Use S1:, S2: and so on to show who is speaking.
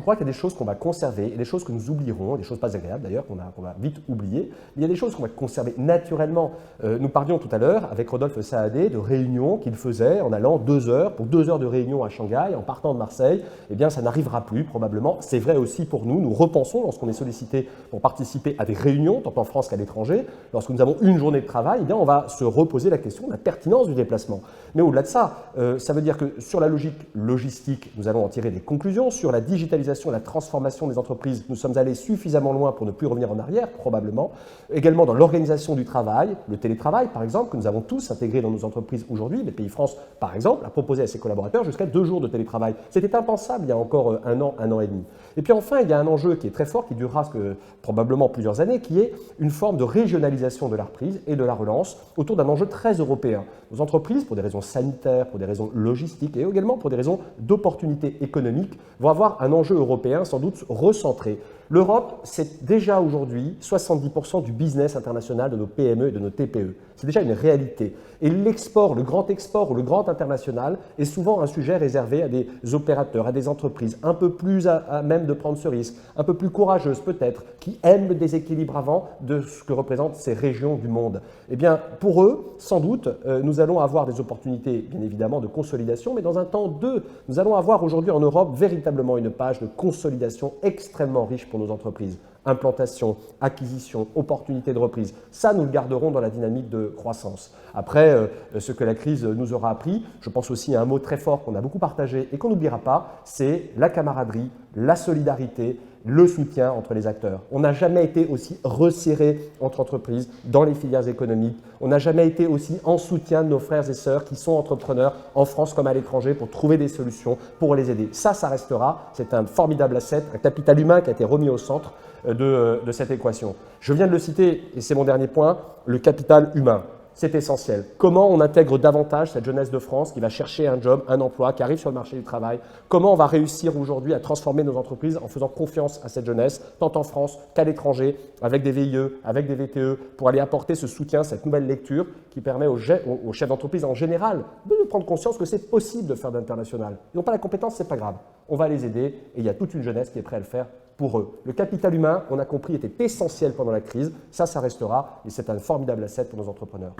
S1: crois qu'il y a des choses qu'on va conserver et des choses que nous oublierons, des choses pas agréables d'ailleurs, qu'on va vite oublier. Mais il y a des choses qu'on va conserver naturellement. Nous parlions tout à l'heure avec Rodolphe Saadé de réunions qu'il faisait en allant 2 heures, pour 2 heures de réunion à Shanghai, en partant de Marseille. Eh bien, ça n'arrivera plus probablement. C'est vrai aussi pour nous. Nous repensons lorsqu'on est sollicité pour participer à des réunions, tant en France qu'à l'étranger. Lorsque nous avons une journée de travail, eh bien, on va se reposer la question de la pertinence du déplacement. Mais au-delà de ça, ça veut dire que sur la logique logistique, nous allons en tirer des conclusions. Sur la digitalisation et la transformation des entreprises, nous sommes allés suffisamment loin pour ne plus revenir en arrière, probablement. Également dans l'organisation du travail, le télétravail, par exemple, que nous avons tous intégré dans nos entreprises aujourd'hui. BPI France, par exemple, a proposé à ses collaborateurs jusqu'à 2 jours de télétravail. C'était impensable il y a encore un an et demi. Et puis enfin, il y a un enjeu qui est très fort, qui durera probablement plusieurs années, qui est une forme de régionalisation de la reprise et de la relance autour d'un enjeu très européen. Nos entreprises, pour des raisons sanitaires, pour des raisons logistiques et également pour des raisons d'opportunités économiques, vont avoir un enjeu européen sans doute recentré. L'Europe, c'est déjà aujourd'hui 70% du business international de nos PME et de nos TPE. C'est déjà une réalité. Et l'export, le grand export ou le grand international est souvent un sujet réservé à des opérateurs, à des entreprises un peu plus à même de prendre ce risque, un peu plus courageuses peut-être, qui aiment le déséquilibre avant de ce que représentent ces régions du monde. Eh bien, pour eux, sans doute, nous allons avoir des opportunités, bien évidemment, de consolidation, mais dans un temps nous allons avoir aujourd'hui en Europe véritablement une page de consolidation extrêmement riche pour nos entreprises. Implantation, acquisition, opportunité de reprise. Ça, nous le garderons dans la dynamique de croissance. Après, ce que la crise nous aura appris, je pense aussi à un mot très fort qu'on a beaucoup partagé et qu'on n'oubliera pas, c'est la camaraderie, la solidarité, le soutien entre les acteurs. On n'a jamais été aussi resserré entre entreprises dans les filières économiques. On n'a jamais été aussi en soutien de nos frères et sœurs qui sont entrepreneurs en France comme à l'étranger pour trouver des solutions, pour les aider. Ça restera. C'est un formidable asset, un capital humain qui a été remis au centre de cette équation. Je viens de le citer, et c'est mon dernier point, le capital humain. C'est essentiel. Comment on intègre davantage cette jeunesse de France qui va chercher un job, un emploi, qui arrive sur le marché du travail? Comment on va réussir aujourd'hui à transformer nos entreprises en faisant confiance à cette jeunesse, tant en France qu'à l'étranger, avec des VIE, avec des VTE, pour aller apporter ce soutien, cette nouvelle lecture qui permet aux chefs d'entreprise en général de prendre conscience que c'est possible de faire de l'international. Ils n'ont pas la compétence, c'est pas grave. On va les aider et il y a toute une jeunesse qui est prête à le faire pour eux. Le capital humain, on a compris, était essentiel pendant la crise. Ça restera et c'est un formidable asset pour nos entrepreneurs.